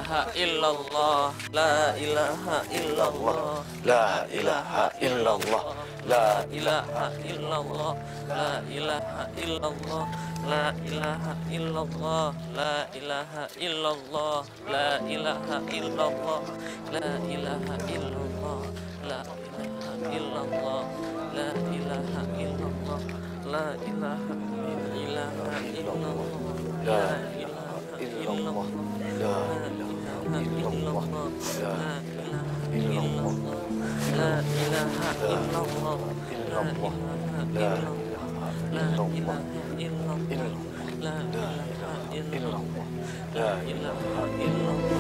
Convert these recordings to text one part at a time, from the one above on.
ilaha illallah, la ilaha illallah, La ilaha illallah, la ilaha illallah, la ilaha illallah, la ilaha illallah, la ilaha illallah, la ilaha illallah, la ilaha illallah, la ilaha illallah, la ilaha illallah, la ilaha illallah, la ilaha illallah, la ilaha illallah, la ilaha illallah, la ilaha illallah, illallah, la ilaha illallah, la ilaha illallah, la ilaha illallah, la ilaha illallah, la ilaha illallah,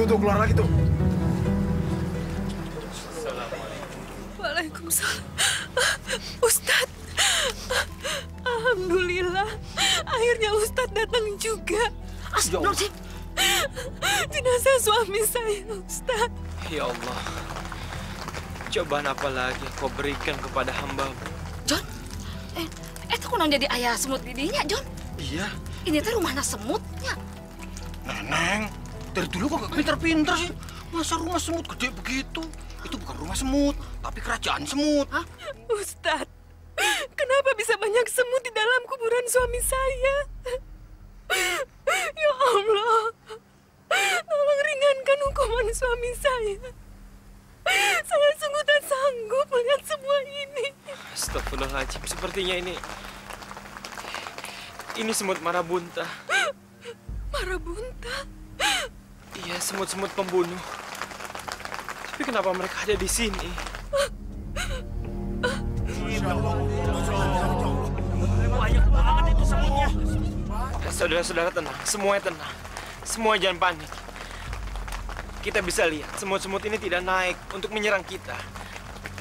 Tuh, keluar lagi tuh. Waalaikumsalam. Ustadz, alhamdulillah, akhirnya Ustadz datang juga. Astagfirullah. Jenazah suami saya, Ustadz. Ya Allah, cobaan apa lagi kau berikan kepada hamba-Mu? John, itu kunang jadi ayah semut didinya, John. Iya. Ini teh rumahna semutnya. Neneng, dari dulu kok gak pinter-pinter sih. Masa rumah semut gede begitu? Itu bukan rumah semut, tapi kerajaan semut. Hah? Ustadz, kenapa bisa banyak semut di dalam kuburan suami saya? Ya Allah, tolong ringankan hukuman suami saya. Saya sungguh tak sanggup melihat semua ini. Astagfirullahaladzim, sepertinya ini semut marabunta. Marabunta? Iya, semut-semut pembunuh. Tapi kenapa mereka ada di sini? Banyak banget itu semutnya. Saudara-saudara tenang, semuanya tenang. Semua jangan panik. Kita bisa lihat semut-semut ini tidak naik untuk menyerang kita.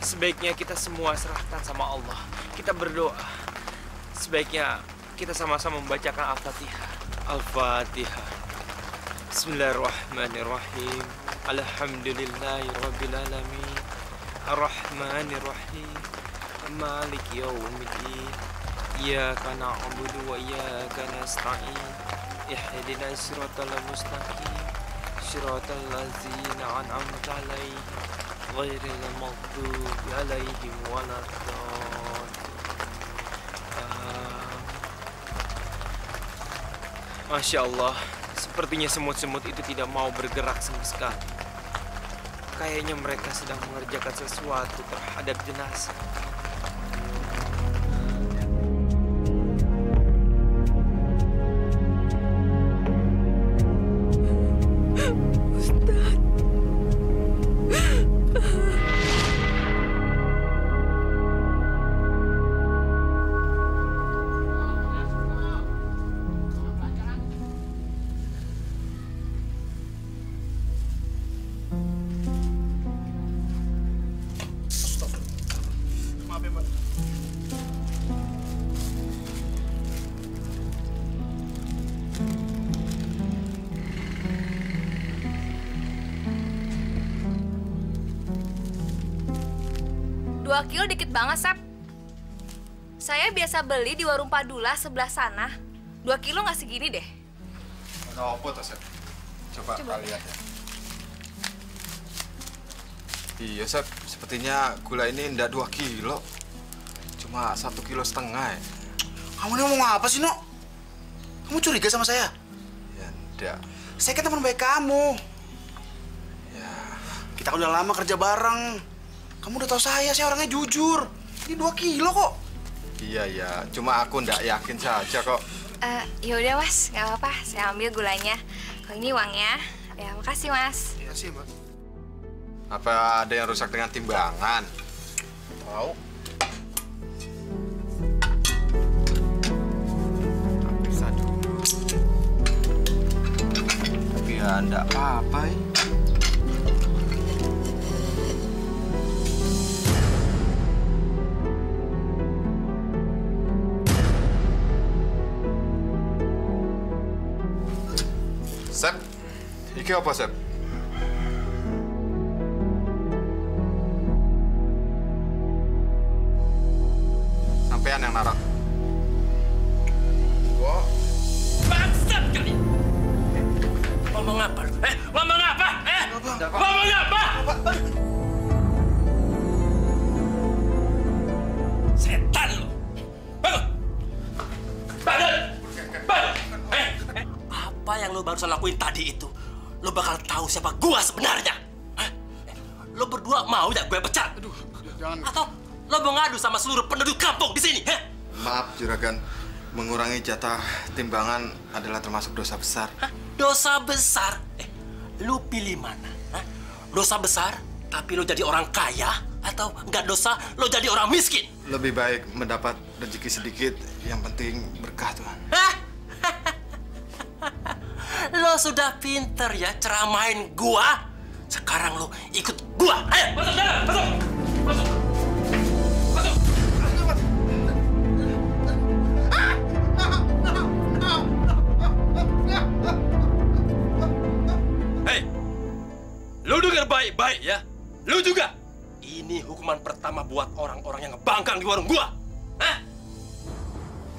Sebaiknya kita semua serahkan sama Allah. Kita berdoa. Sebaiknya kita sama-sama membacakan Al-Fatihah. Al-Fatihah. Bismillahirrahmanirrahim. Alhamdulillahirabbil alamin. Arrahmanirrahim. Maliki yaumiddin. Iyyaka na'budu wa iyyaka nasta'in. Ihdinas siratal mustaqim. Siratal ladzina an'amta 'alaihim ghairil maghdubi 'alaihim waladdallin. Masya Allah, sepertinya semut-semut itu tidak mau bergerak sama sekali. Kayaknya mereka sedang mengerjakan sesuatu terhadap jenazah. Maaf ya, Mbak. 2 kilo dikit banget, Sep. Saya biasa beli di warung Padula sebelah sana. 2 kilo nggak segini deh. Ada apa tuh, Sep? Coba lihat ya. Iya, Sep. Sepertinya gula ini ndak 2 kilo. Cuma 1,5 kilo ya. Kamu ini ngomong apa sih, Nok? Kamu curiga sama saya? Ya, ndak. Saya kan teman baik kamu. Ya, Kita udah lama kerja bareng. Kamu udah tahu saya orangnya jujur. Ini 2 kilo kok. iya. Cuma aku ndak yakin saja kok. Ya udah, Mas, nggak apa-apa. Saya ambil gulanya. Kalau ini uangnya. Ya, makasih, Mas. Iya sih, Mbak. Apa ada yang rusak dengan timbangan? Tahu. Periksa dulu. Tapi ya ndak apa-apa ya. Sep, iki apa, Sep? Sampean yang naruh. Wah, Bangsat kali! Ngomong apa lu? Ngomong apa? Ngomong apa? Setan lu! Bangun! Bangun! Bangun! Apa yang lo barusan lakuin tadi itu? Lo bakal tahu siapa gua sebenarnya. Lo berdua mau ya gue pecat? Aduh, jangan. Atau lo mau ngadu sama seluruh penduduk kampung di sini? Maaf, Juragan. Mengurangi jatah timbangan adalah termasuk dosa besar. Dosa besar? Lo pilih mana? Dosa besar tapi lo jadi orang kaya? Atau nggak dosa lo jadi orang miskin? Lebih baik mendapat rezeki sedikit, yang penting berkah, Tuhan. Lo sudah pinter ya ceramain gua. Sekarang lo ikut gua. Ayo, masuk dalam, masuk. Masuk. Masuk. Hei, lo dengar baik-baik ya. Lo juga. Ini hukuman pertama buat orang-orang yang ngebangkang di warung gua. Hah?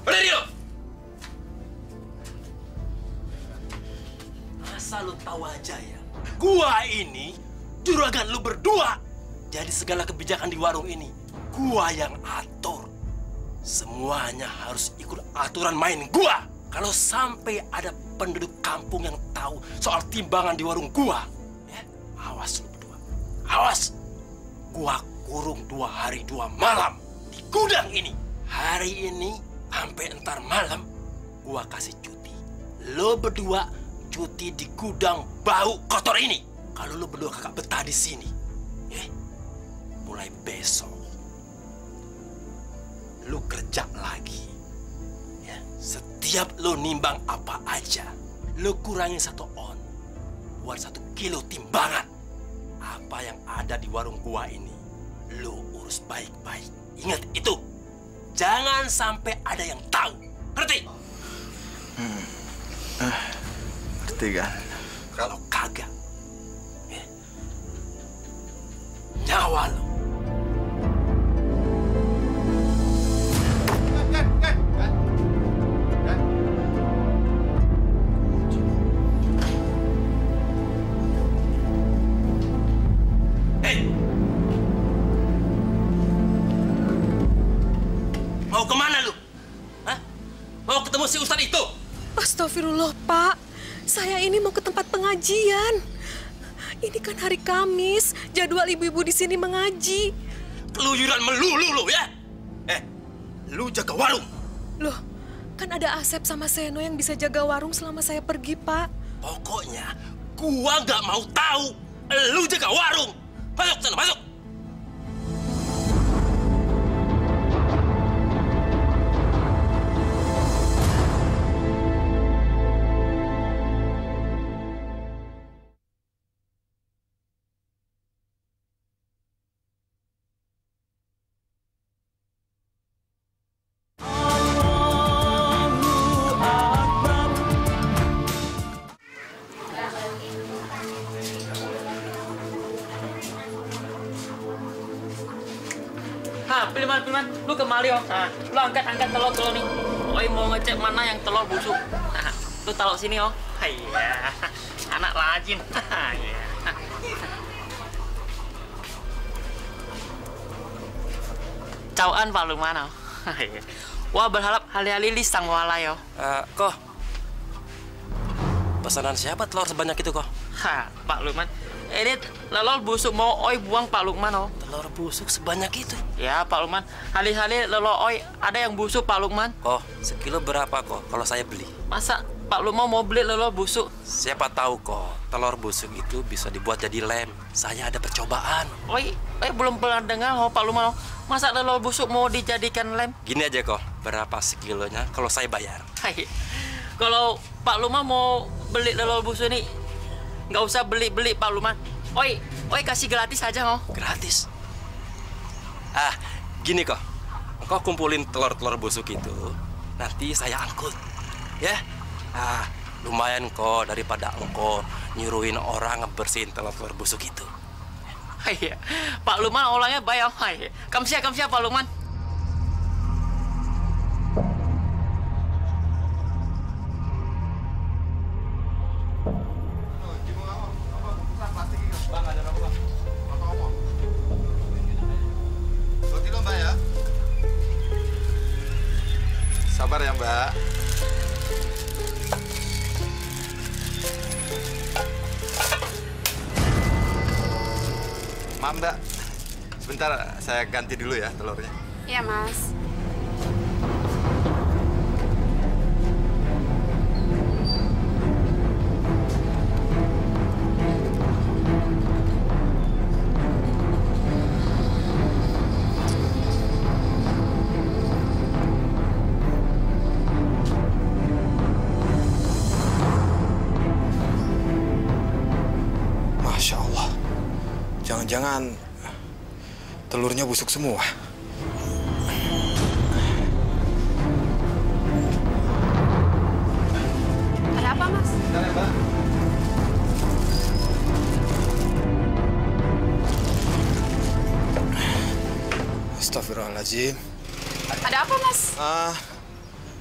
Berdiri lo. Asal lu tahu aja ya, gua ini juragan lu berdua. Jadi segala kebijakan di warung ini, gua yang atur. Semuanya harus ikut aturan main gua. Kalau sampai ada penduduk kampung yang tahu soal timbangan di warung gua, ya, awas lu berdua. Awas. Gua kurung 2 hari 2 malam di gudang ini. Hari ini sampai entar malam, gua kasih cuti. Lo berdua cuti di gudang bau kotor ini. Kalau lo berdua kakak betah di sini, mulai besok lo kerja lagi. Ya, setiap lo nimbang apa aja, lo kurangin 1 on buat 1 kilo timbangan. Apa yang ada di warung gua ini, lo urus baik-baik. Ingat itu, jangan sampai ada yang tahu. Ngerti? Ngerti kan? Kalau kagak, nyawa lo. Hei, mau kemana lu? Hah? Mau ketemu si Ustadz itu? Astagfirullah, Pak. Saya ini mau ke tempat pengajian. Ini kan hari Kamis, jadwal ibu-ibu di sini mengaji. Keluyuran melulu lu ya. Lu jaga warung. Loh, kan ada Asep sama Seno yang bisa jaga warung selama saya pergi, Pak. Pokoknya gua nggak mau tahu lu jaga warung. Masuk sana, masuk. Pilman, lu kemari oh. Nah, lu angkat telur nih. Oi mau ngecek mana yang telur busuk. Nah, lu taruh sini oh. Iya, anak rajin. Iya. Cauan Pak Lukman oh. Wah berharap hari-hari lisang walai oh. Kok pesanan siapa telur sebanyak itu kok? Pak Lukman, ini telur busuk mau oi buang Pak Lukman oh. Telur busuk sebanyak itu? Ya Pak Lukman, hari-hari telur oi ada yang busuk Pak Lukman. Kok sekilo berapa kok kalau saya beli? Masa Pak Lukman mau beli telur busuk? Siapa tahu kok telur busuk itu bisa dibuat jadi lem. Saya ada percobaan. Oi belum pernah dengar oh Pak Lukman. Masa telur busuk mau dijadikan lem? Gini aja kok, berapa sekilonya kalau saya bayar? Hai, kalau Pak Lukman mau beli telur busuk nih, nggak usah beli Pak Lukman. Oi kasih gratis aja oh. Gratis? Gini kok, engkau kumpulin telur-telur busuk itu, nanti saya angkut, ya. Lumayan kok daripada engkau nyuruhin orang ngebersihin telur-telur busuk itu. Hai, Pak Lukman orangnya baik oh. Hai, kamsia Pak Lukman. Sabar ya, Mbak. Maaf, Mbak. Sebentar, saya ganti dulu ya telurnya. Iya, Mas. Masya Allah. Jangan-jangan telurnya busuk semua. Ada apa, Mas? Bentar ya, Mbak. Astagfirullahaladzim. Ada apa, Mas?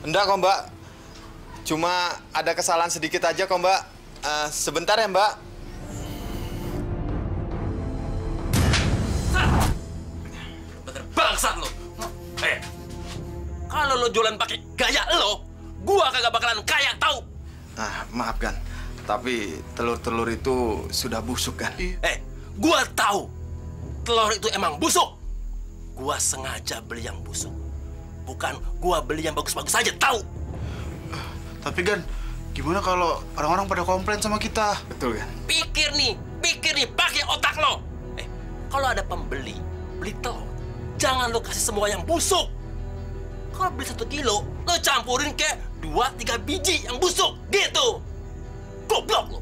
Enggak kok, Mbak. Cuma ada kesalahan sedikit aja kok, Mbak. Sebentar ya, Mbak. Bangsat lo. Kalau lo jualan pakai gaya lo, gua kagak bakalan kaya tahu. Maaf kan. Tapi telur-telur itu sudah busuk kan? Gua tahu. Telur itu emang busuk. Gua sengaja beli yang busuk. Bukan gua beli yang bagus-bagus aja, tahu? Tapi Gan, gimana kalau orang-orang pada komplain sama kita? Betul kan? Pikir nih, pakai otak lo. Kalau ada pembeli, beli telur. Jangan lo kasih semua yang busuk. Kalau beli 1 kilo, lo campurin ke 2-3 biji yang busuk, gitu. Goblok lo.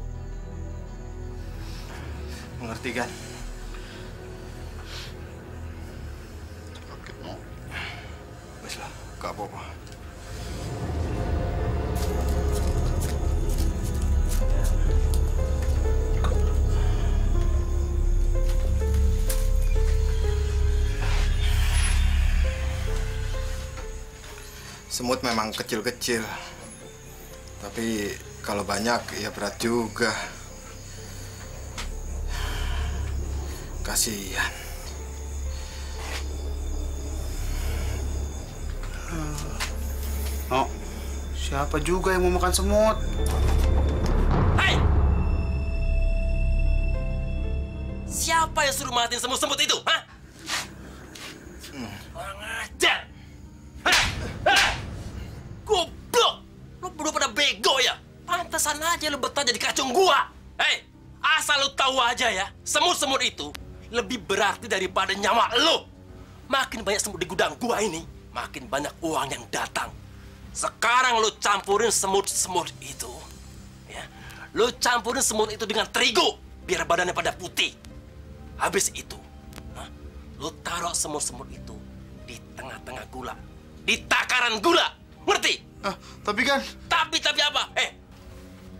Mengerti kan? Wes lah, gak apa-apa. Semut memang kecil-kecil, tapi kalau banyak ya berat juga. Kasihan. Oh, siapa juga yang mau makan semut? Hei! Siapa yang suruh matiin semut-semut itu? Hah? Orang ajar. Goblok. Lu berdua pada bego ya? Pantesan aja lu betah jadi kacung gua. Hei, asal lu tahu aja ya, semut-semut itu lebih berarti daripada nyawa lu. Makin banyak semut di gudang gua ini, makin banyak uang yang datang. Sekarang lu campurin semut-semut itu, ya. Lu campurin semut itu dengan terigu, biar badannya pada putih. Habis itu, lu taruh semut-semut itu di tengah-tengah gula, di takaran gula, ngerti? Tapi kan... Tapi apa?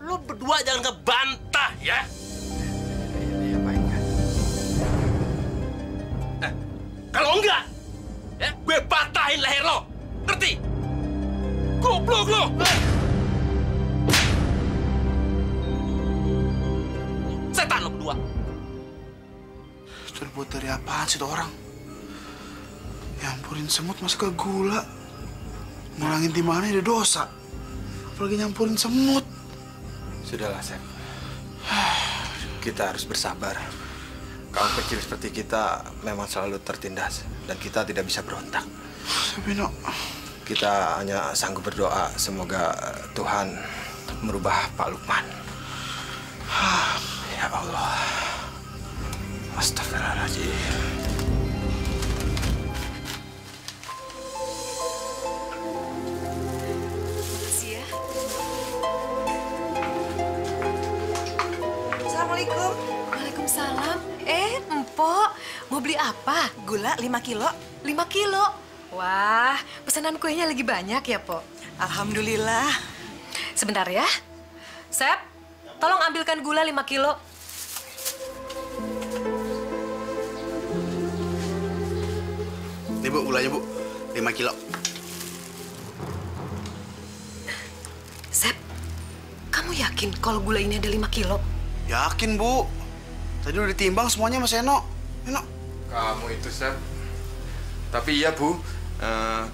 Lu berdua jangan ngebantah ya. Iya, baik kan. Kalau enggak, ya gue patahin leher lo, ngerti? Goblok lo! Setan lo berdua. Terbuat dari apaan sih tuh orang? Nyampurin semut masuk ke gula. Ngurangin timbangannya ada dosa. Apalagi nyampurin semut. Sudahlah, Sep. Kita harus bersabar. Kaum kecil seperti kita memang selalu tertindas dan kita tidak bisa berontak. Tapi no, Kita hanya sanggup berdoa semoga Tuhan merubah Pak Lukman. Ya Allah. Astagfirullahaladzim. Makasih ya. Assalamualaikum. Waalaikumsalam. Empok, mau beli apa? Gula 5 kilo. 5 kilo. Wah, pesanan kuenya lagi banyak ya, Pok? Alhamdulillah. Sebentar ya. Sep, tolong ambilkan gula 5 kilo. Nih Bu, gulanya Bu. 5 kilo. Sep, kamu yakin kalau gula ini ada 5 kilo? Yakin Bu. Tadi udah ditimbang semuanya Mas Eno. Eno. Kamu itu, Sep. Tapi iya, Bu.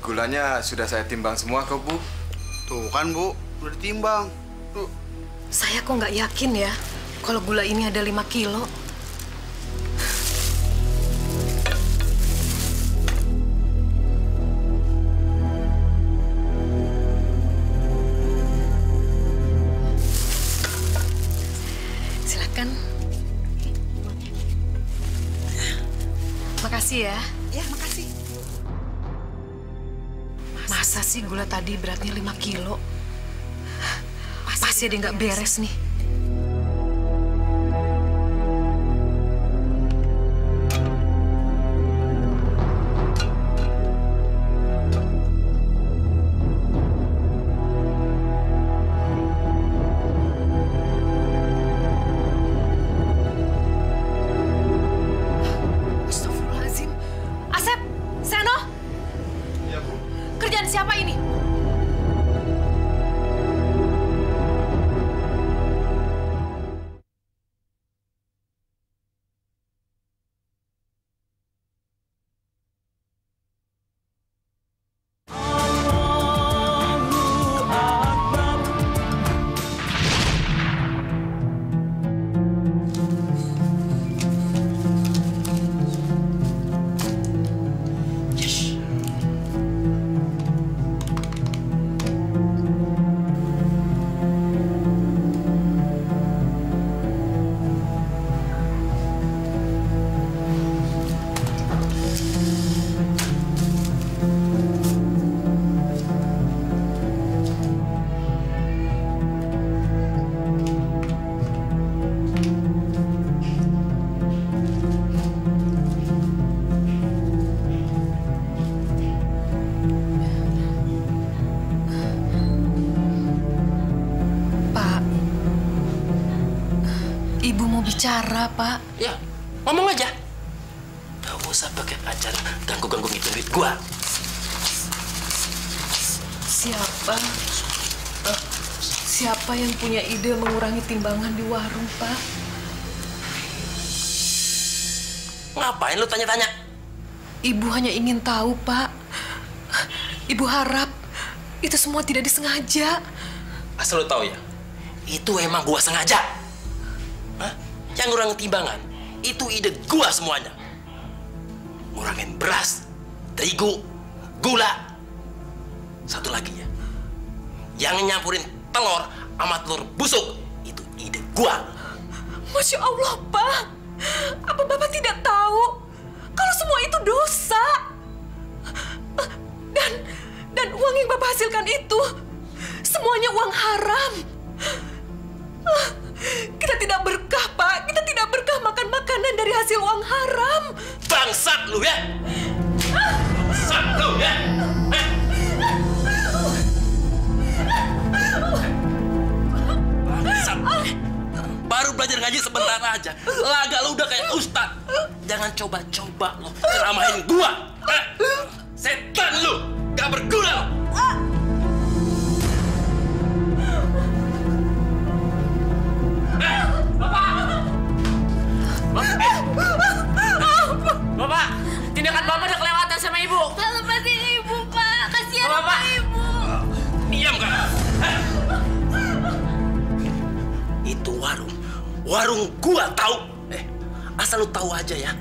Gulanya sudah saya timbang semua kok, Bu. Tuh kan Bu, udah ditimbang. Tuh. Saya kok nggak yakin ya kalau gula ini ada 5 kilo. Silakan. Makasih ya. Ya, makasih. Masa sih gula tadi beratnya 5 kilo? Pasti ada yang nggak beres nih. Astagfirullahaladzim. Asep, Seno. Iya, Bu. Kerjaan siapa ini? Pak, Ibu mau bicara, Pak. Ya, ngomong aja. Gak usah pakai acara ganggu-ganggu ngitung duit gua. Siapa yang punya ide mengurangi timbangan di warung, Pak? Ngapain lu tanya-tanya? Ibu hanya ingin tahu, Pak. Ibu harap itu semua tidak disengaja. Asal lu tahu ya, itu emang gua sengaja. Hah? Yang ngurangin timbangan Itu ide gua semuanya. Ngurangin beras, terigu, gula. Satu lagi ya, yang nyampurin telur sama telur busuk, itu ide gua. Masya Allah, Pak. Apa Bapak tidak tahu kalau semua itu dosa? Dan uang yang Bapak hasilkan itu semuanya uang haram. Kita tidak berkah, Pak. Kita tidak berkah makan makanan dari hasil uang haram. Bangsat lu ya! Bangsat lu ya! Bangsat! Baru belajar ngaji sebentar aja, laga lu udah kayak ustad. Jangan coba-coba lo ceramahin gua. Setan lu, gak berguna lo. Bapak, tindakan Bapak udah kelewatan sama Ibu. Lepasin Ibu, Pak. Kasihan sama Ibu. Diam kan? Itu warung gua tahu. Asal lu tahu aja ya,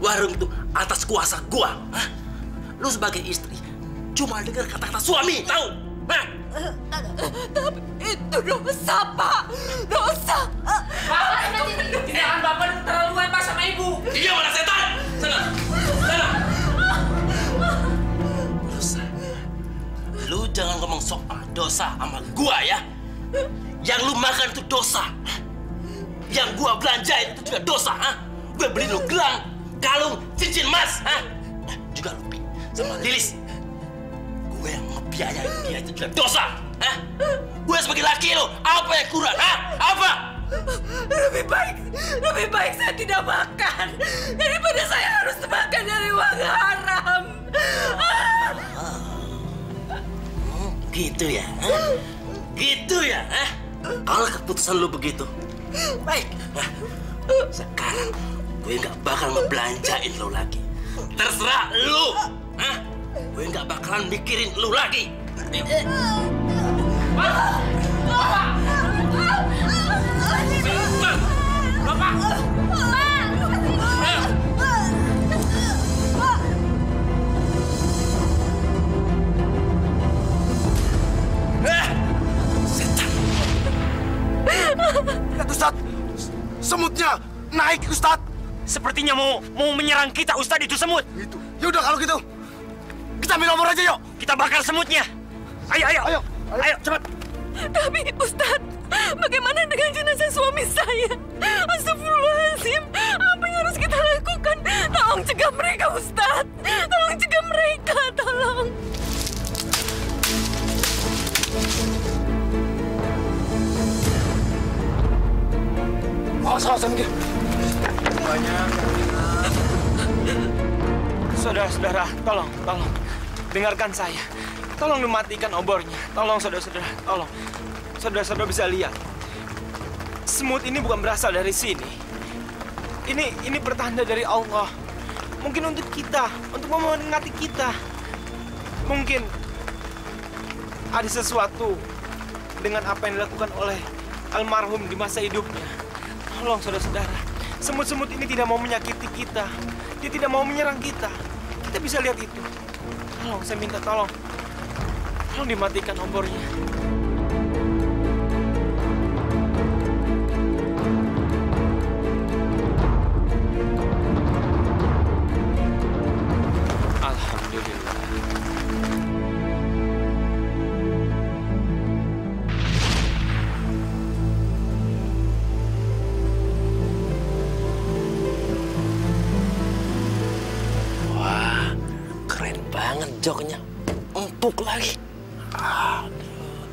warung itu atas kuasa gua. Lu sebagai istri cuma dengar kata-kata suami, tahu? Tapi itu dosa, Pak. Dosa. Bapak, tindakan Bapak terlalu Pak sama Ibu. Dia mana setan? Sana. Dosa. Lu jangan ngomong soal dosa sama gua ya. Yang lu makan itu dosa. Yang gua belanjain itu juga dosa, Gue beli lu gelang, kalung, cincin emas, juga lu sama Lilis. Gue yang ngebiayain dia itu juga dosa, Gue sebagai laki lu, apa yang kurang, Apa? Lebih baik saya tidak makan daripada saya harus makan dari uang haram. Gitu ya, Gitu ya, Kalau keputusan lu begitu, baik. Sekarang gue nggak bakal ngebelanjain lu lagi. Terserah lu, Gue nggak bakalan mikirin lu lagi. Lihat, Ustaz. Semutnya naik, Ustaz. Sepertinya mau menyerang kita, Ustadz, itu semut. Itu. Ya udah kalau gitu. Kita ambil nomor aja, yuk. Kita bakar semutnya. Ayo, cepat. Tapi Ustaz, bagaimana dengan jenazah suami saya? Astagfirullahaladzim, apa yang harus kita lakukan? Tolong cegah mereka, Ustaz. Tolong cegah mereka, tolong. Awas, mikir. Saudara-saudara, tolong. Dengarkan saya. Tolong dimatikan obornya. Tolong, saudara-saudara, tolong. Saudara-saudara bisa lihat. Semut ini bukan berasal dari sini. Ini pertanda dari Allah. Mungkin untuk kita, untuk memperingati kita. Mungkin ada sesuatu dengan apa yang dilakukan oleh almarhum di masa hidupnya. Tolong, saudara-saudara. Semut-semut ini tidak mau menyakiti kita. Dia tidak mau menyerang kita. Kita bisa lihat itu. Tolong, saya minta tolong. Tolong dimatikan obornya. Alhamdulillah. Wah, keren banget joknya. Empuk lagi. Aduh,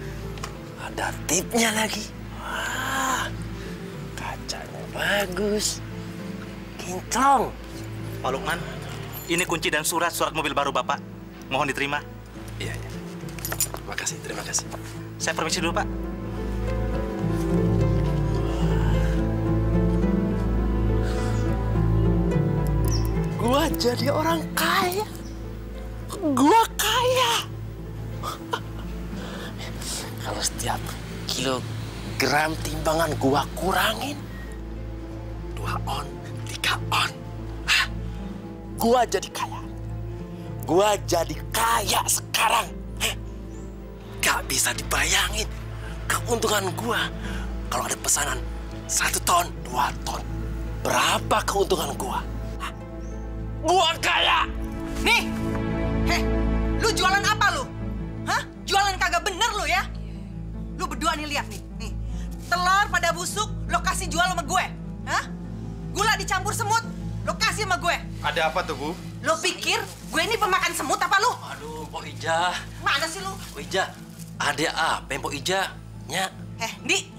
ada tipnya lagi. Wah, kacanya bagus. Kinclong. Pak Lukman, ini kunci dan surat mobil baru Bapak. Mohon diterima. Iya. Terima kasih. Saya permisi dulu, Pak. Gua jadi orang kaya. Gua kaya. Kalau setiap kilogram timbangan gua kurangin, 2 on, 3 On. Gua jadi kaya. Gua jadi kaya sekarang. Gak bisa dibayangin keuntungan gua kalau ada pesanan 1 ton, 2 ton. Berapa keuntungan gua? Gua kaya. Nih, lu jualan apa lu? Hah? Jualan kagak bener lu ya? Lu berdua nih lihat nih, telur pada busuk, lo kasih jual sama gue. Hah? Gula dicampur semut, lo kasih sama gue. Ada apa tuh, Bu? Lo pikir gue ini pemakan semut apa lu? Aduh, Pok Ija. Mana sih lu? Pok Ija, ada apa yang Pok Ija? Nya. Ndi,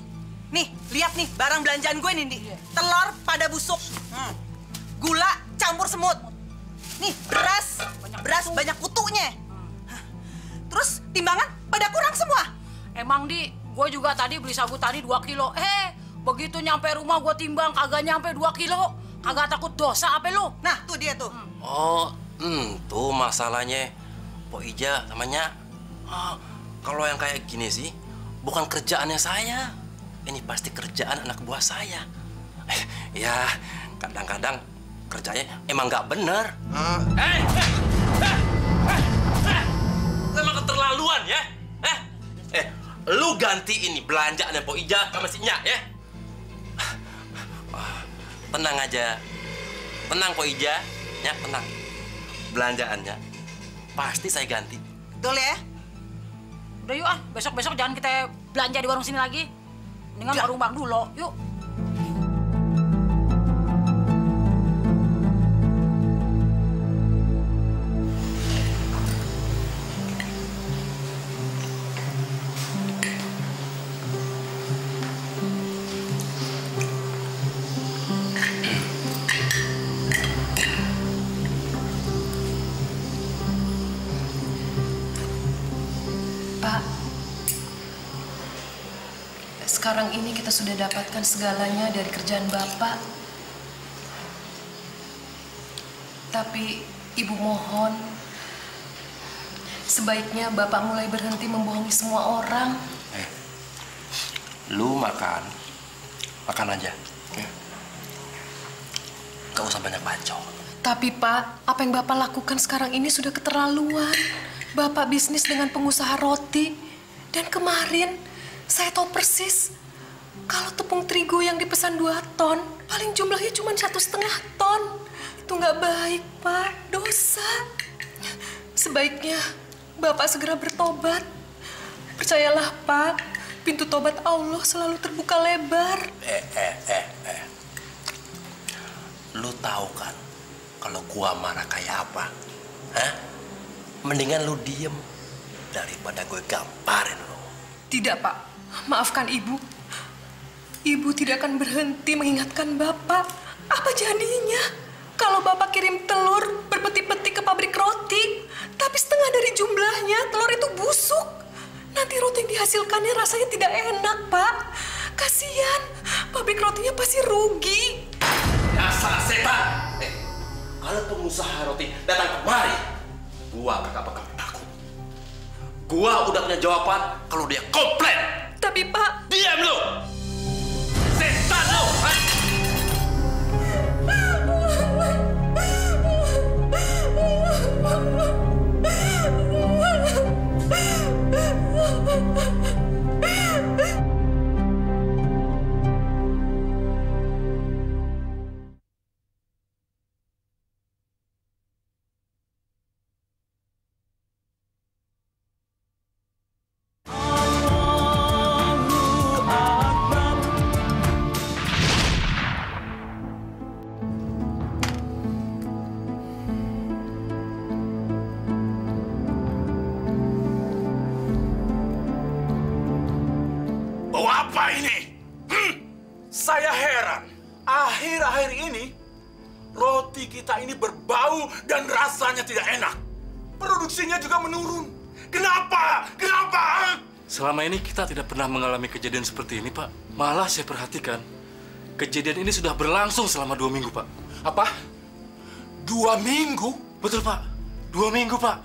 nih lihat nih barang belanjaan gue nih, Ndi. Telur pada busuk, gula campur semut. Nih beras banyak kutunya. Terus timbangan pada kurang semua. Emang Di, gue juga tadi beli sagu tadi 2 kilo. Begitu nyampe rumah gue timbang kagak nyampe 2 kilo. Kagak takut dosa apa lu? Nah, tuh dia tuh. Oh, tuh masalahnya Pok Ija sama Nya. Kalau yang kayak gini sih, bukan kerjaannya saya. Ini pasti kerjaan anak buah saya. Ya, kadang-kadang kerjanya emang nggak bener. Emang keterlaluan ya? Lu ganti ini belanjaannya Pok Ija sama si Nya ya? Tenang aja. Tenang Pok Ija. Nya, tenang. Belanjaannya pasti saya ganti. Betul ya? Udah yuk besok-besok jangan kita belanja di warung sini lagi. Mendingan warung Bang Dulo, yuk. Sekarang ini kita sudah dapatkan segalanya dari kerjaan Bapak. Tapi Ibu mohon, sebaiknya Bapak mulai berhenti membohongi semua orang. Lu makan aja. Gak usah banyak bacot. Tapi Pak, apa yang Bapak lakukan sekarang ini sudah keterlaluan. Bapak bisnis dengan pengusaha roti. Dan kemarin, saya tahu persis kalau tepung terigu yang dipesan 2 ton, paling jumlahnya cuma 1,5 ton. Itu nggak baik, Pak. Dosa. Sebaiknya Bapak segera bertobat. Percayalah, Pak. Pintu tobat Allah selalu terbuka lebar. Lu tahu kan kalau gua marah kayak apa? Hah? Mendingan lu diem daripada gue gamparin lu. Tidak, Pak. Maafkan Ibu. Ibu tidak akan berhenti mengingatkan Bapak. Apa jadinya kalau Bapak kirim telur berpeti-peti ke pabrik roti, tapi setengah dari jumlahnya telur itu busuk. Nanti roti yang dihasilkannya rasanya tidak enak, Pak. Kasihan, pabrik rotinya pasti rugi. Dasar setan! Kalau pengusaha roti datang kemari, gua kagak bakal takut. Gua udah punya jawaban kalau dia komplain. Tapi Pak... Diam lu! Setan lu! Apa ini? Saya heran. Akhir-akhir ini, roti kita ini berbau dan rasanya tidak enak. Produksinya juga menurun. Kenapa? Kenapa? Selama ini kita tidak pernah mengalami kejadian seperti ini, Pak. Malah saya perhatikan, kejadian ini sudah berlangsung selama 2 minggu, Pak. Apa? 2 minggu? Betul, Pak. 2 minggu, Pak.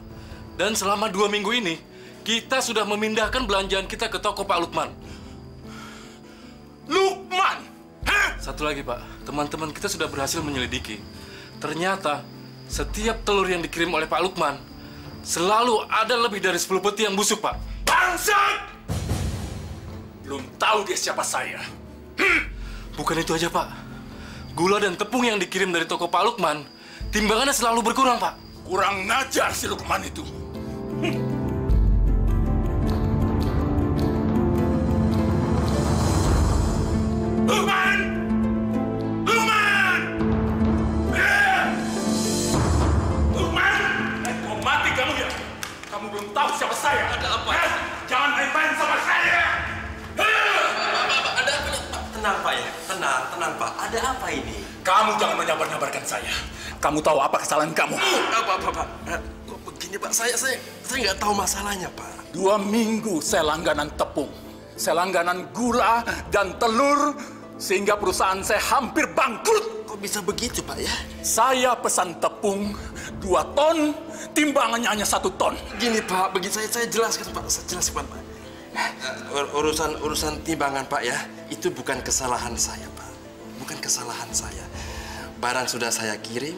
Dan selama 2 minggu ini, kita sudah memindahkan belanjaan kita ke toko Pak Lukman. Lukman? Hah? Satu lagi, Pak. Teman-teman kita sudah berhasil menyelidiki. Ternyata setiap telur yang dikirim oleh Pak Lukman selalu ada lebih dari 10 peti yang busuk, Pak. Bangsat! Belum tahu dia siapa saya. Bukan itu aja, Pak. Gula dan tepung yang dikirim dari toko Pak Lukman, timbangannya selalu berkurang, Pak. Kurang ngajar si Lukman itu. Lukman! Lukman! Lukman! Mau mati kamu ya? Kamu belum tahu siapa saya. Ada apa? Jangan main-main sama saya. Ada apa, Pak? Tenang, Pak ya. Tenang, Pak. Ada apa ini? Kamu jangan menyabar-nyabarkan saya. Kamu tahu apa kesalahan kamu? Pak. Kok begini, Pak? Saya nggak tahu masalahnya, Pak. 2 minggu saya langganan tepung. Saya langganan gula dan telur, sehingga perusahaan saya hampir bangkrut. Kok bisa begitu, Pak ya? Saya pesan tepung 2 ton, timbangannya hanya 1 ton. Gini, Pak, begitu saya jelaskan, Pak. Saya jelaskan, Pak. Urusan timbangan, Pak ya, itu bukan kesalahan saya, Pak. Bukan kesalahan saya. Barang sudah saya kirim,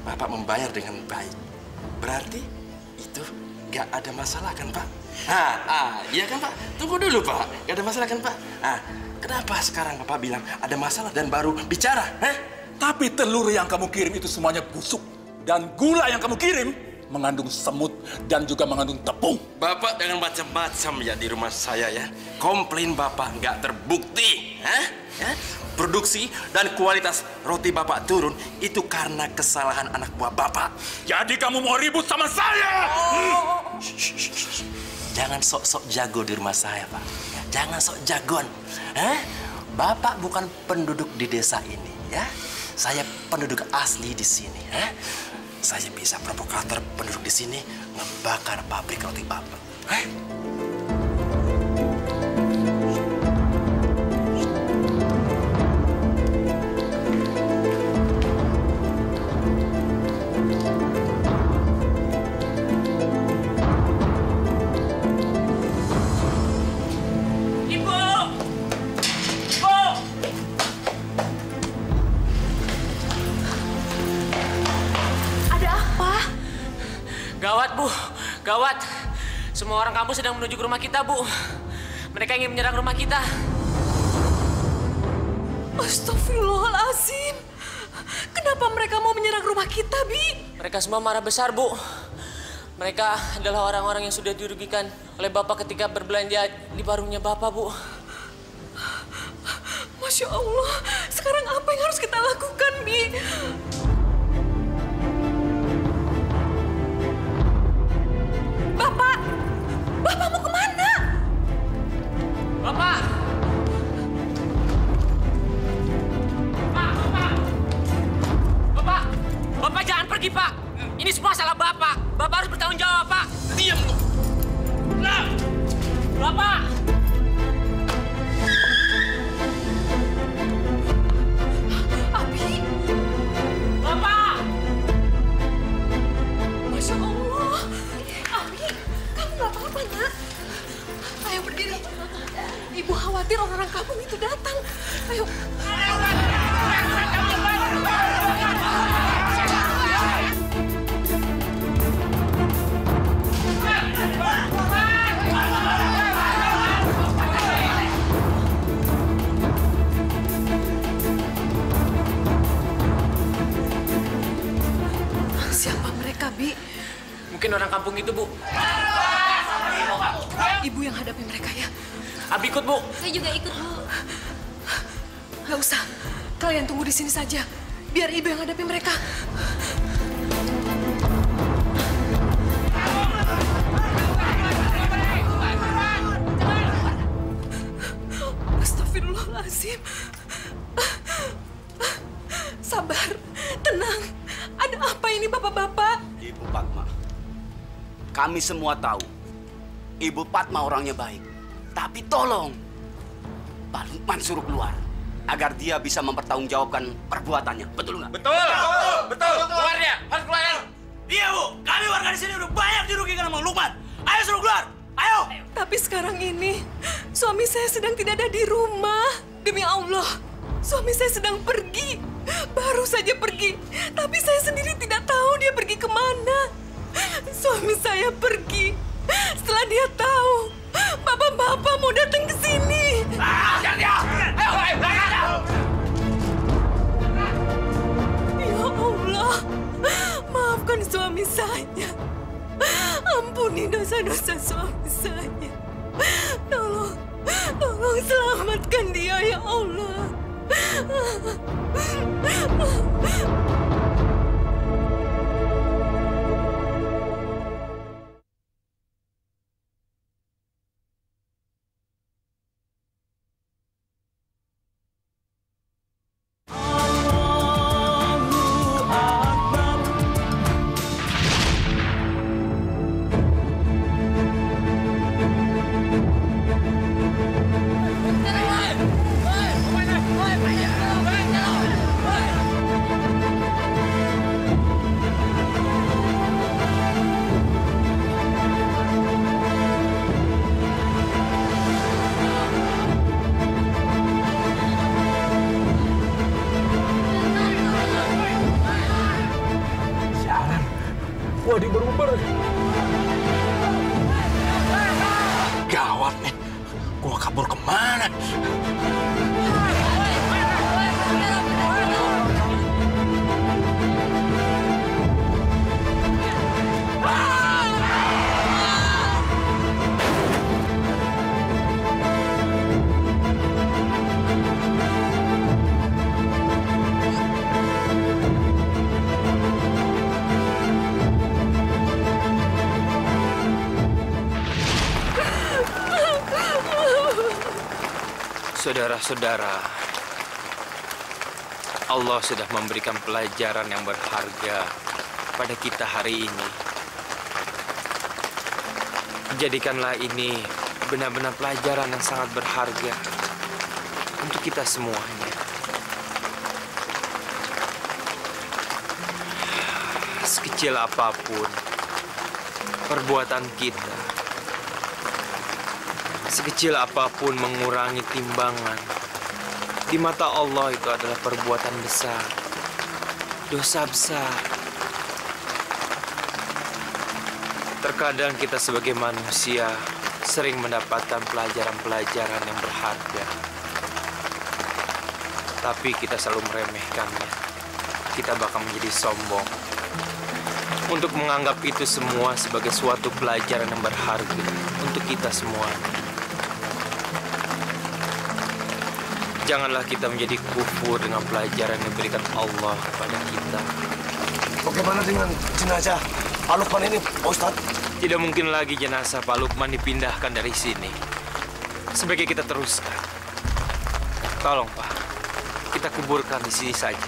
Bapak membayar dengan baik. Berarti itu nggak ada masalah kan, Pak? Iya kan, Pak? Tunggu dulu, Pak. Nggak ada masalah kan, Pak? Kenapa sekarang Bapak bilang ada masalah dan baru bicara? Tapi telur yang kamu kirim itu semuanya busuk. Dan gula yang kamu kirim mengandung semut dan juga mengandung tepung. Bapak dengan macam-macam ya di rumah saya ya. Komplain Bapak nggak terbukti. Produksi dan kualitas roti Bapak turun itu karena kesalahan anak buah Bapak. Jadi kamu mau ribut sama saya? Jangan sok-sok jago di rumah saya, Pak. Jangan sok jagoan. Bapak bukan penduduk di desa ini, ya. Saya penduduk asli di sini, Saya bisa provokator penduduk di sini ngebakar pabrik roti Bapak. Gawat, Bu. Gawat. Semua orang kampus sedang menuju ke rumah kita, Bu. Mereka ingin menyerang rumah kita. Astagfirullahaladzim. Kenapa mereka mau menyerang rumah kita, Bi? Mereka semua marah besar, Bu. Mereka adalah orang-orang yang sudah dirugikan oleh Bapak ketika berbelanja di warungnya Bapak, Bu. Masya Allah. Sekarang apa yang harus kita lakukan, Bi? Bapak! Bapak mau kemana? Bapak! Bapak jangan pergi, Pak! Ini semua salah Bapak! Bapak harus bertanggung jawab, Pak! Diam lu! Nah! Bapak! Abi! Bapak! Masya Allah! Abi, kamu nggak apa-apa, Nak? Ayo berdiri. Ibu khawatir orang-orang kampung itu datang. Ayo. Siapa mereka, Bi? Mungkin orang kampung itu, Bu. Ibu yang hadapi mereka ya. Abi ikut, Bu. Saya juga ikut, Bu. Gak usah. Kalian tunggu di sini saja. Biar ibu yang hadapi mereka. Astagfirullahaladzim. Sabar. Tenang. Ada apa ini, Bapak-bapak? Ibu Fatma, kami semua tahu Ibu Fatma orangnya baik. Tapi tolong, Pak Lukman suruh keluar agar dia bisa mempertanggungjawabkan perbuatannya. Betul nggak? Betul! Betul! Keluar dia! Harus keluar! Iya, Bu. Kami warga di sini udah banyak dirugikan sama Lukman. Ayo suruh keluar! Ayo! Tapi sekarang ini, suami saya sedang tidak ada di rumah. Demi Allah. Suami saya sedang pergi. Baru saja pergi. Tapi saya sendiri tidak tahu dia pergi kemana. Suami saya pergi. Setelah dia tahu bapak-bapak mau datang ke sini. Ya Allah, maafkan suami saya. Ampuni dosa-dosa suami saya. Tolong selamatkan dia, ya Allah. Wadi berubah. Gawat nih, gua kabur kemana? Saudara-saudara, Allah sudah memberikan pelajaran yang berharga pada kita hari ini. Jadikanlah ini benar-benar pelajaran yang sangat berharga untuk kita semuanya. Sekecil apapun perbuatan kita, sekecil apapun mengurangi timbangan, di mata Allah itu adalah perbuatan besar, dosa besar. Terkadang kita sebagai manusia sering mendapatkan pelajaran-pelajaran yang berharga, tapi kita selalu meremehkannya. Kita bakal menjadi sombong untuk menganggap itu semua sebagai suatu pelajaran yang berharga untuk kita semuanya. Janganlah kita menjadi kufur dengan pelajaran yang diberikan Allah kepada kita. Bagaimana dengan jenazah Pak Lukman ini, Pak Ustadz? Tidak mungkin lagi jenazah Pak Lukman dipindahkan dari sini. Sebaiknya kita teruskan. Tolong, Pak. Kita kuburkan di sini saja.